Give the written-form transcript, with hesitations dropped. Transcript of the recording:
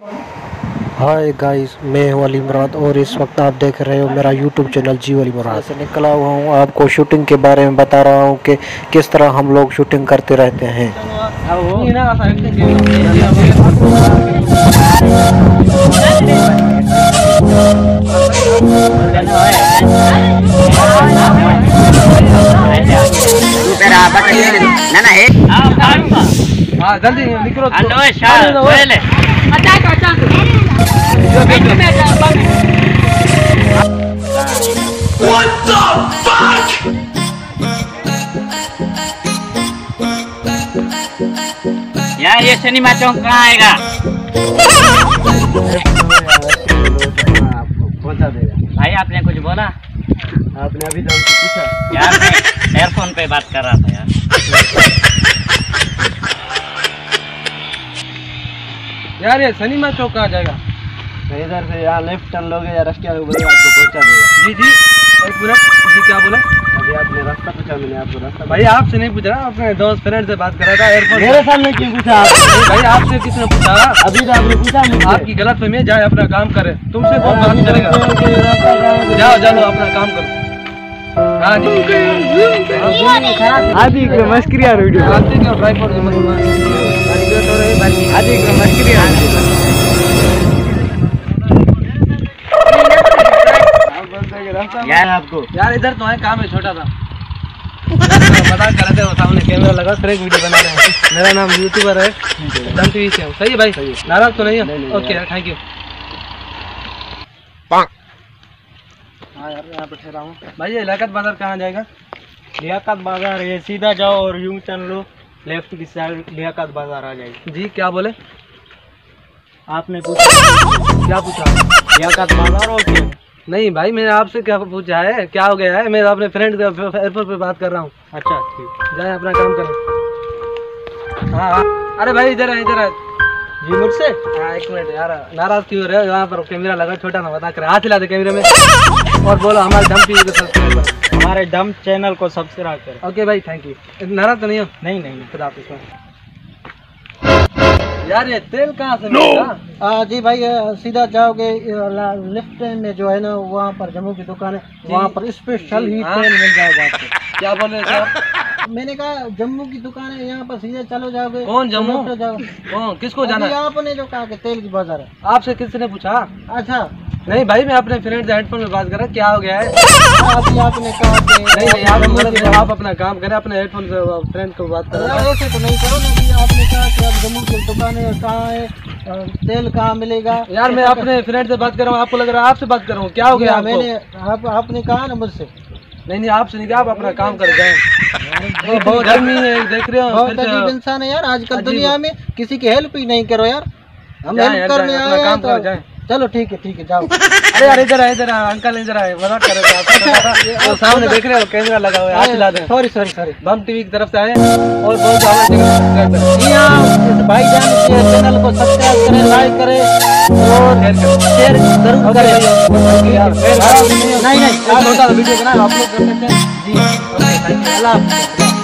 Hi guys, मैं हूं अली मुराद और इस वक्त आप देख रहे हो मेरा यूट्यूब चैनल जी अली मुराद से निकला हुआ हूं। आपको शूटिंग के बारे में बता रहा हूं कि किस तरह हम लोग शूटिंग करते रहते हैं। जल्दी निकलो। What the fuck? यार ये सिनेमा चौक कहाँ आएगा? पहुंचा देगा। भाई आपने कुछ बोला? आपने अभी तो हमसे पूछा। यार मैं एयरफोन पे बात कर रहा था यार। यार ये सिनेमा चौक कहाँ जाएगा? इधर से यहाँ लेफ्ट टर्न लोगे या रास्ते आपको पहुंचा देगा। जी जी, एक मिनट जी, क्या बोला? अभी आपने रास्ता पूछा, मैंने आपको रास्ता। भाई आपसे नहीं पूछा, अपने दोस्त फ्रेंड से बात कर रहा था। एयरपोर्ट मेरे सामने क्यों पूछा आपने? भाई आपसे किसने पूछा? अभी तो आपने पूछा। आपकी गलत फहमी है, जाए अपना काम करे। तुमसे कौन बात करेगा? जाओ जाओ अपना काम करो। हाँ जी, आदि का मस्करी वीडियो आदि का ट्राइपॉड आदि का मस्करी यार आपको यार इधर तो है, काम है छोटा सा। मजाक कर रहे थे, वो सामने कैमरा लगा फिर एक वीडियो बना रहे हैं। मेरा नाम यूट्यूबर है, दम टीवी से हूँ। सही है भाई? नाराज तो नहीं है? ओके यार, थैंक यू। हाँ यार यहाँ पे ठहरा हूँ। भाई ये लियाकत बाजार कहाँ जाएगा? लियाकत बाजार ये सीधा जाओ और यूं चल लो, लेफ्ट की साइड लियाकत बाजार आ जाएगी। जी क्या बोले? आपने पूछा क्या पूछा? लियाकत बाजार हो क्या? नहीं भाई, मैंने आपसे क्या पूछा है? क्या हो गया है? मैं अपने फ्रेंड के एयरपोर्ट पे बात कर रहा हूँ। अच्छा ठीक, जाए अपना काम करें। हाँ हाँ, अरे भाई इधर है, इधर है जी मुझसे। हाँ एक मिनट यार, नाराज क्यों हो रहे हो? यहाँ पर कैमरा लगा छोटा ना, बता कर हाथ हिला दे कैमरे में और बोलो हमारे दम टीवी को सब्सक्राइब करो, हमारे दम चैनल को सब्सक्राइब करें। ओके भाई, थैंक यू। नाराज तो नहीं हो? नहीं नहीं खुदा हाफिज़। यार ये तेल कहाँ से मिलेगा? जी भाई, सीधा जाओगे लेफ्ट में जो है ना, वहाँ पर जम्मू की दुकान है, वहाँ पर स्पेशल ही तेल मिल जाएगा आपको। क्या बोल रहे सर? मैंने कहा जम्मू की दुकान है, यहाँ पर सीधे चलो जाओगे। कौन जम्मू? जाओ। कौन, किसको जाना है? आपने जो कहा कि तेल की बाजार है। आपसे किसने पूछा? अच्छा नहीं भाई, मैं अपने फ्रेंड से हेडफोन में बात कर रहा। क्या हो गया है? अभी आपने कहा कि नहीं नहीं, आप गलत है, आप अपना काम करें, अपने हेडफोन से फ्रेंड को बात करें। ऐसे तो नहीं करो ना कि आपने कहा कि आप जम्मू की दुकान है, कहाँ है, तेल कहाँ मिलेगा? यार मैं अपने फ्रेंड से बात कर रहा हूँ, आपको लग रहा है आपसे बात कर रहा हूँ। क्या हो गया? मैंने आपने कहा ना मुझसे। नहीं नहीं, आपसे नहीं कहा, आप अपना काम कर जाए। बहुत गर्मी है, देख रहे हो। बहुत अजीब इंसान है यार आजकल दुनिया में, किसी की हेल्प ही नहीं करो यार। हम हेल्प करने आए हैं तो चलो ठीक है जाओ। अरे यार इधर है अंकल, इधर है, मजाक कर रहे थे। तो सामने देख रहे हो कैमरा लगा हुआ है, हाथ हिला दें। सॉरी बम टीवी की तरफ से आए और बहुत ज्यादा चैनल भाईजान के चैनल को सब्सक्राइब करें, लाइक करें और शेयर जरूर करें। नहीं नहीं, वीडियो बना अपलोड कर सकते हैं जी। अल्लाह हाफ़िज़।